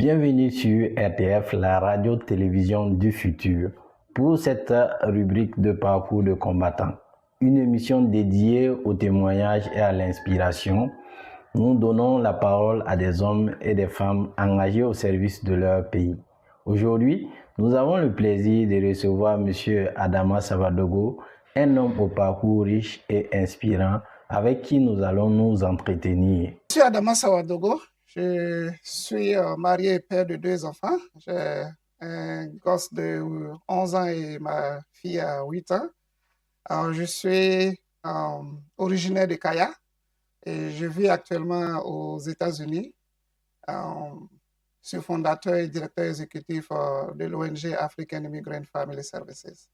Bienvenue sur RTF, la radio-télévision du futur, pour cette rubrique de parcours de combattants. Une émission dédiée au témoignage et à l'inspiration. Nous donnons la parole à des hommes et des femmes engagés au service de leur pays. Aujourd'hui, nous avons le plaisir de recevoir M. Adama Savadogo, un homme au parcours riche et inspirant, avec qui nous allons nous entretenir. Je suis Adama Savadogo, je suis marié et père de 2 enfants. J'ai un gosse de 11 ans et ma fille a 8 ans. Alors, je suis originaire de Kaya et je vis actuellement aux États-Unis. Je suis fondateur et directeur exécutif de l'ONG African Immigrant Family Services.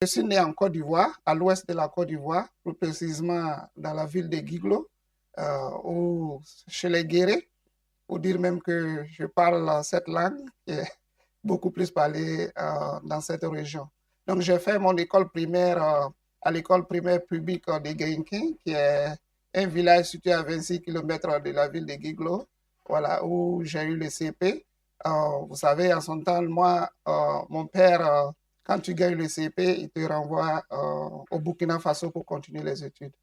Je suis né en Côte d'Ivoire, à l'ouest de la Côte d'Ivoire, plus précisément dans la ville de Guiglo, chez les Guérés, pour dire même que je parle cette langue qui est beaucoup plus parlée dans cette région. Donc j'ai fait mon école primaire à l'école primaire publique de Guéinkin, qui est un village situé à 26 km de la ville de Guiglo, voilà, où j'ai eu le CP. Vous savez, en son temps, moi, mon père... quand tu gagnes le CP, il te renvoie au Burkina Faso pour continuer les études.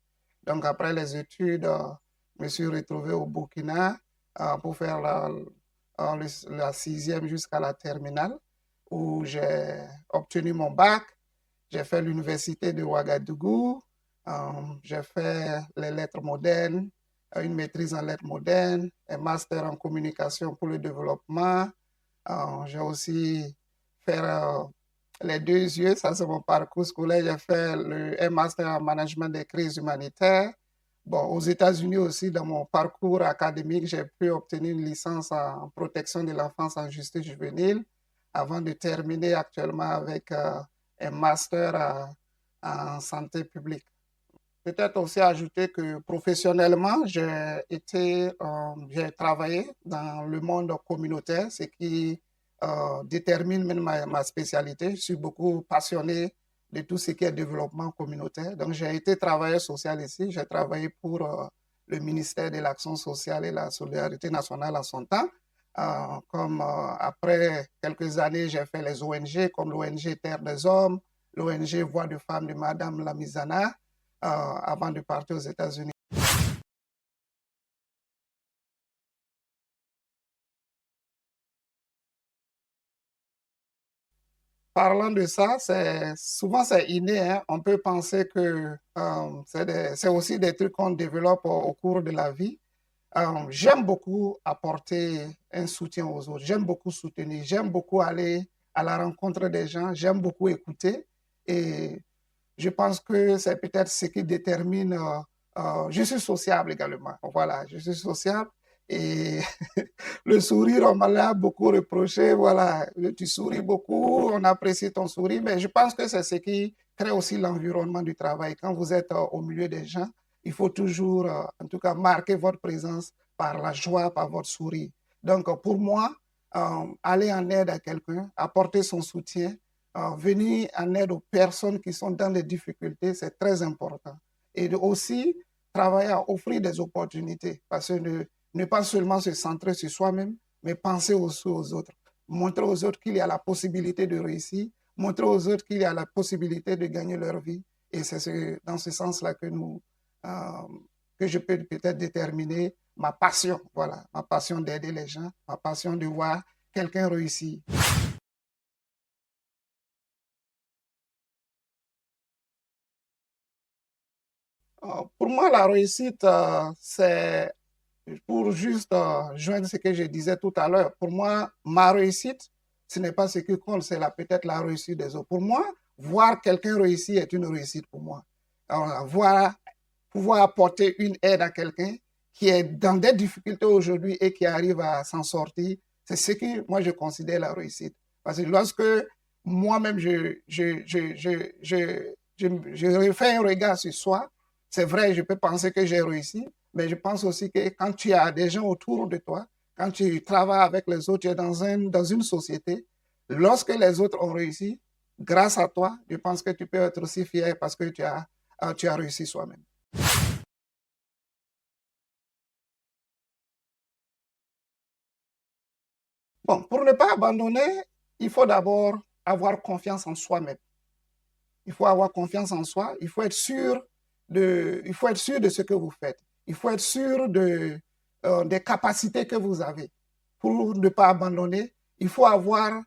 Donc, après les études, je me suis retrouvé au Burkina pour faire la 6e jusqu'à la terminale, où j'ai obtenu mon bac. J'ai fait l'université de Ouagadougou. J'ai fait les lettres modernes, une maîtrise en lettres modernes, un master en communication pour le développement. J'ai aussi fait... les 2 yeux, ça c'est mon parcours scolaire. J'ai fait un master en management des crises humanitaires. Bon, aux États-Unis aussi, dans mon parcours académique, j'ai pu obtenir une licence en protection de l'enfance en justice juvénile avant de terminer actuellement avec un master en santé publique. Peut-être aussi ajouter que professionnellement, j'ai travaillé dans le monde communautaire, ce qui détermine même ma spécialité. Je suis beaucoup passionné de tout ce qui est développement communautaire. Donc, j'ai été travailleur social ici. J'ai travaillé pour le ministère de l'Action sociale et la solidarité nationale en son temps. Après quelques années, j'ai fait les ONG comme l'ONG Terre des Hommes, l'ONG Voix de Femmes de Madame Lamizana, avant de partir aux États-Unis. Parlant de ça, souvent c'est inné, hein. On peut penser que c'est aussi des trucs qu'on développe au cours de la vie. J'aime beaucoup apporter un soutien aux autres. J'aime beaucoup soutenir. J'aime beaucoup aller à la rencontre des gens. J'aime beaucoup écouter. Et je pense que c'est peut-être ce qui détermine... je suis sociable également. Voilà, je suis sociable. Et le sourire, on m'a beaucoup reproché. Voilà, tu souris beaucoup, on apprécie ton sourire. Mais je pense que c'est ce qui crée aussi l'environnement du travail. Quand vous êtes au milieu des gens, il faut toujours, en tout cas, marquer votre présence par la joie, par votre sourire. Donc, pour moi, aller en aide à quelqu'un, apporter son soutien, venir en aide aux personnes qui sont dans des difficultés, c'est très important. Et aussi, travailler à offrir des opportunités. Parce que ne pas seulement se centrer sur soi-même, mais penser aussi aux autres. Montrer aux autres qu'il y a la possibilité de réussir, montrer aux autres qu'il y a la possibilité de gagner leur vie. Et c'est dans ce sens-là que je peux peut-être déterminer ma passion. Voilà, ma passion d'aider les gens, ma passion de voir quelqu'un réussir. Pour moi, la réussite, c'est pour juste joindre ce que je disais tout à l'heure. Pour moi, ma réussite, ce n'est pas ce qui compte, c'est peut-être la réussite des autres. Pour moi, voir quelqu'un réussir est une réussite pour moi. Alors, pouvoir apporter une aide à quelqu'un qui est dans des difficultés aujourd'hui et qui arrive à s'en sortir, c'est ce que moi je considère la réussite. Parce que lorsque moi-même je refais un regard sur soi, c'est vrai, je peux penser que j'ai réussi, mais je pense aussi que quand tu as des gens autour de toi, quand tu travailles avec les autres, tu es dans une société, lorsque les autres ont réussi, grâce à toi, je pense que tu peux être aussi fier parce que tu as réussi soi-même. Bon, pour ne pas abandonner, il faut d'abord avoir confiance en soi-même. Il faut avoir confiance en soi. Il faut être sûr il faut être sûr de ce que vous faites. Il faut être sûr des capacités que vous avez. Pour ne pas abandonner, il faut avoir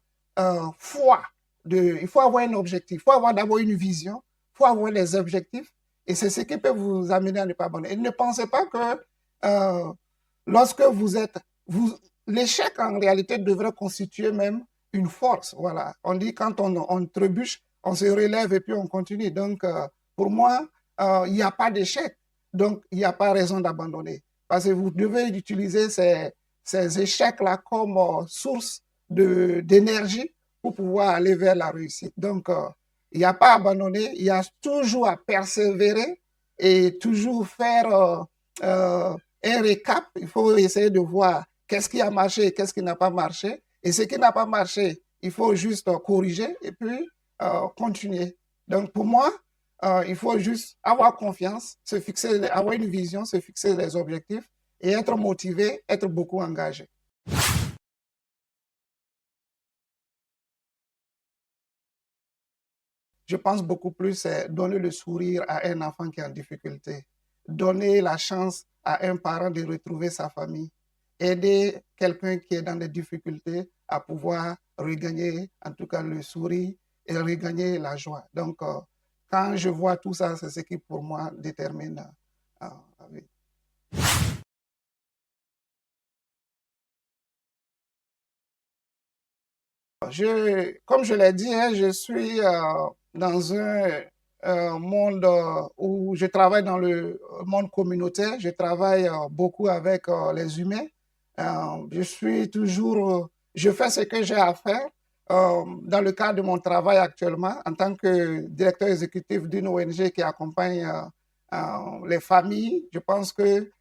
foi. Il faut avoir un objectif. Il faut avoir d'abord une vision. Il faut avoir les objectifs. Et c'est ce qui peut vous amener à ne pas abandonner. Et ne pensez pas que lorsque l'échec en réalité devrait constituer même une force. Voilà. On dit quand on trébuche, on se relève et puis on continue. Donc, pour moi, il n'y a pas d'échec. Donc, il n'y a pas raison d'abandonner. Parce que vous devez utiliser ces échecs-là comme source d'énergie pour pouvoir aller vers la réussite. Donc, il n'y a pas à abandonner, il y a toujours à persévérer et toujours faire un récap. Il faut essayer de voir qu'est-ce qui a marché et qu'est-ce qui n'a pas marché. Et ce qui n'a pas marché, il faut juste corriger et puis continuer. Donc, pour moi, il faut juste avoir confiance, se fixer, avoir une vision, se fixer des objectifs et être motivé, être beaucoup engagé. Je pense beaucoup plus à donner le sourire à un enfant qui est en difficulté, donner la chance à un parent de retrouver sa famille, aider quelqu'un qui est dans des difficultés à pouvoir regagner, en tout cas, le sourire et regagner la joie. Donc, quand je vois tout ça, c'est ce qui, pour moi, détermine la vie. Comme je l'ai dit, hein, je suis dans un monde où je travaille dans le monde communautaire. Je travaille beaucoup avec les humains. Je fais ce que j'ai à faire dans le cadre de mon travail actuellement en tant que directeur exécutif d'une ONG qui accompagne les familles. Je pense que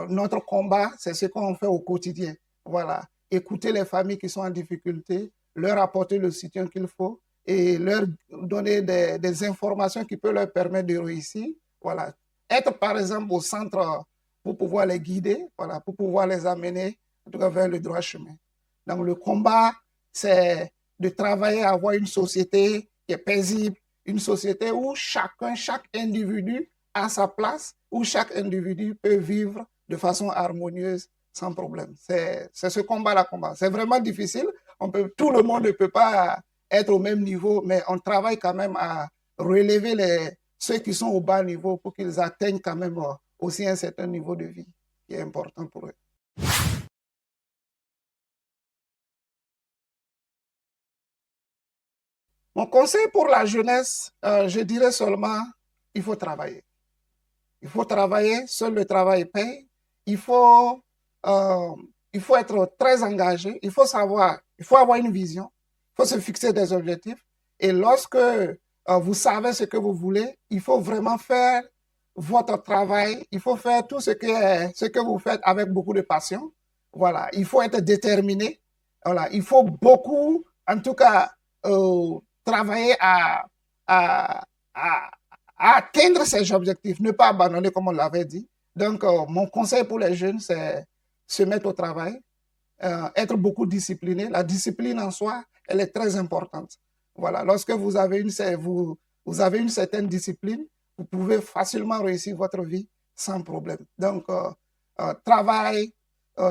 notre combat, c'est ce qu'on fait au quotidien. Voilà, écouter les familles qui sont en difficulté, leur apporter le soutien qu'il faut et leur donner des informations qui peuvent leur permettre de réussir. Voilà. Être par exemple au centre pour pouvoir les guider, voilà, pour pouvoir les amener en tout cas vers le droit chemin. Donc le combat, c'est de travailler à avoir une société qui est paisible, une société où chaque individu a sa place, où chaque individu peut vivre de façon harmonieuse sans problème. C'est ce combat-là. C'est vraiment difficile. Tout le monde ne peut pas être au même niveau, mais on travaille quand même à relever ceux qui sont au bas niveau pour qu'ils atteignent quand même aussi un certain niveau de vie qui est important pour eux. Mon conseil pour la jeunesse, je dirais seulement, il faut travailler. Il faut travailler, seul le travail paye. Il faut, euh, il faut être très engagé, il faut avoir une vision, il faut se fixer des objectifs. Et lorsque vous savez ce que vous voulez, il faut vraiment faire votre travail, il faut faire tout ce que vous faites avec beaucoup de passion. Voilà, il faut être déterminé. Voilà, il faut beaucoup, en tout cas, travailler à, à, à atteindre ces objectifs, ne pas abandonner comme on l'avait dit. Donc, mon conseil pour les jeunes, c'est se mettre au travail, être beaucoup discipliné. La discipline en soi, elle est très importante. Voilà, lorsque vous avez une certaine discipline, vous pouvez facilement réussir votre vie sans problème. Donc, travail,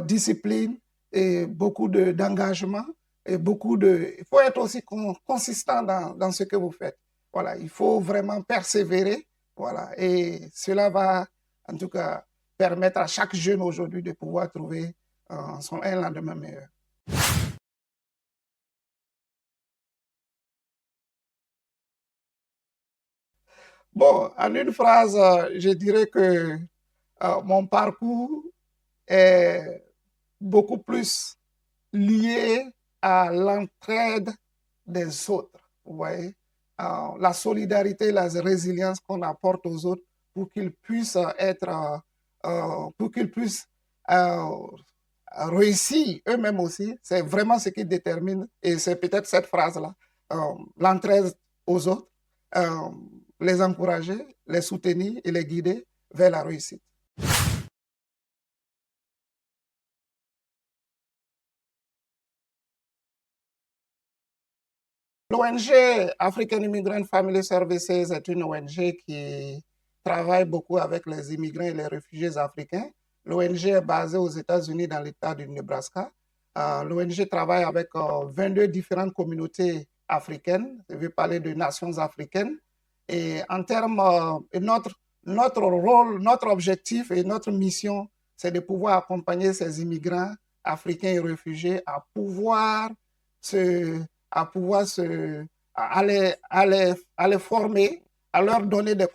discipline et beaucoup d'engagement et il faut être aussi consistant dans ce que vous faites. Voilà, il faut vraiment persévérer. Voilà, et cela va, en tout cas, permettre à chaque jeune aujourd'hui de pouvoir trouver un lendemain meilleur. Bon, en une phrase, je dirais que mon parcours est beaucoup plus lié à l'entraide des autres. Vous voyez, la solidarité, la résilience qu'on apporte aux autres pour qu'ils puissent pour qu'ils puissent réussir eux-mêmes aussi. C'est vraiment ce qui détermine, et c'est peut-être cette phrase-là, l'entraide aux autres, euh, les encourager, les soutenir et les guider vers la réussite. L'ONG African Immigrant Family Services est une ONG qui travaille beaucoup avec les immigrants et les réfugiés africains. L'ONG est basée aux États-Unis dans l'État du Nebraska. L'ONG travaille avec 22 différentes communautés africaines. Je vais parler de nations africaines. Et en termes, notre rôle, notre objectif et notre mission, c'est de pouvoir accompagner ces immigrants africains et réfugiés à les former, à leur donner des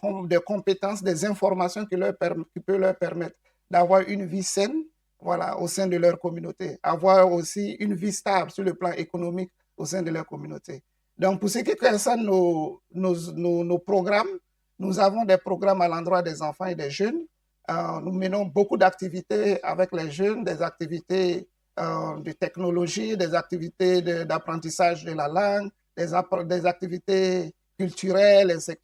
compétences, des informations qui peuvent leur permettre d'avoir une vie saine, voilà, au sein de leur communauté, avoir aussi une vie stable sur le plan économique au sein de leur communauté. Donc, pour ce qui concerne nos programmes, nous avons des programmes à l'endroit des enfants et des jeunes. Nous menons beaucoup d'activités avec les jeunes, des activités de technologie, des activités d'apprentissage de la langue, des activités culturelles, etc.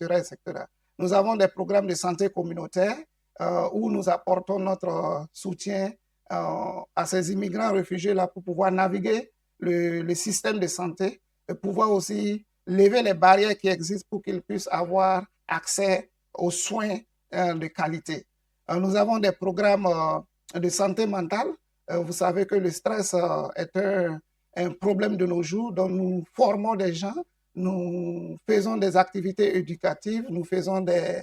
Nous avons des programmes de santé communautaire où nous apportons notre soutien à ces immigrants réfugiés là pour pouvoir naviguer le système de santé et pouvoir aussi lever les barrières qui existent pour qu'ils puissent avoir accès aux soins de qualité. Nous avons des programmes de santé mentale. Vous savez que le stress est un problème de nos jours, donc nous formons des gens, nous faisons des activités éducatives, nous faisons des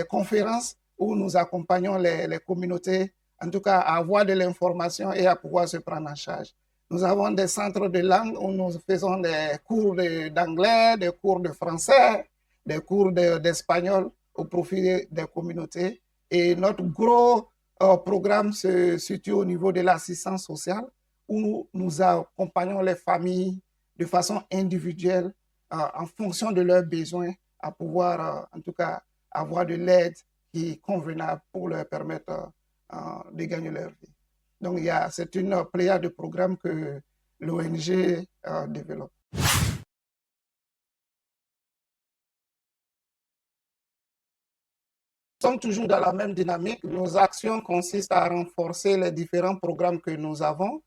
conférences où nous accompagnons les communautés, en tout cas à avoir de l'information et à pouvoir se prendre en charge. Nous avons des centres de langue où nous faisons des cours d'anglais, des cours de français, des cours d'espagnol au profit des communautés. Et notre gros programme se situe au niveau de l'assistance sociale où nous accompagnons les familles de façon individuelle en fonction de leurs besoins à pouvoir en tout cas avoir de l'aide qui est convenable pour leur permettre de gagner leur vie. Donc c'est une pléiade de programmes que l'ONG développe. Nous sommes toujours dans la même dynamique. Nos actions consistent à renforcer les différents programmes que nous avons.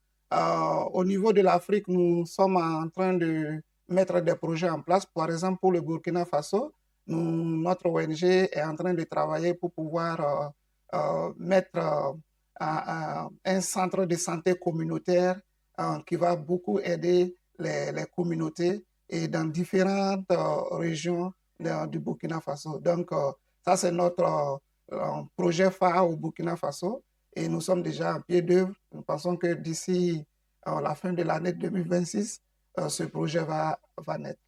Au niveau de l'Afrique, nous sommes en train de mettre des projets en place. Par exemple, pour le Burkina Faso, notre ONG est en train de travailler pour pouvoir mettre un centre de santé communautaire qui va beaucoup aider les communautés et dans différentes régions du Burkina Faso. Donc, ça, c'est notre projet phare au Burkina Faso et nous sommes déjà en pied d'œuvre. Nous pensons que d'ici la fin de l'année 2026, ce projet va naître.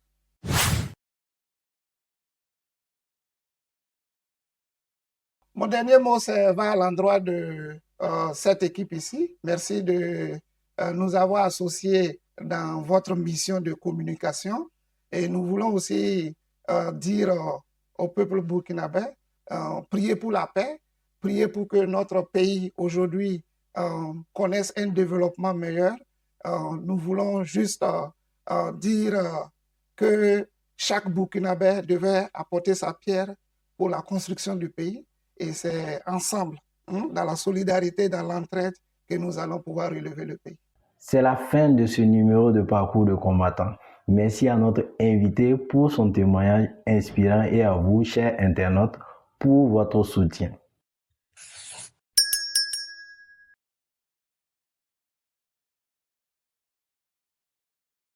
Mon dernier mot va à l'endroit de cette équipe ici. Merci de nous avoir associés dans votre mission de communication. Et nous voulons aussi dire au peuple burkinabé, prier pour la paix, prier pour que notre pays aujourd'hui connaisse un développement meilleur. Nous voulons juste dire que chaque Burkinabé devait apporter sa pierre pour la construction du pays. Et c'est ensemble, dans la solidarité, dans l'entraide, que nous allons pouvoir relever le pays. C'est la fin de ce numéro de Parcours de combattant. Merci à notre invité pour son témoignage inspirant et à vous, chers internautes, pour votre soutien.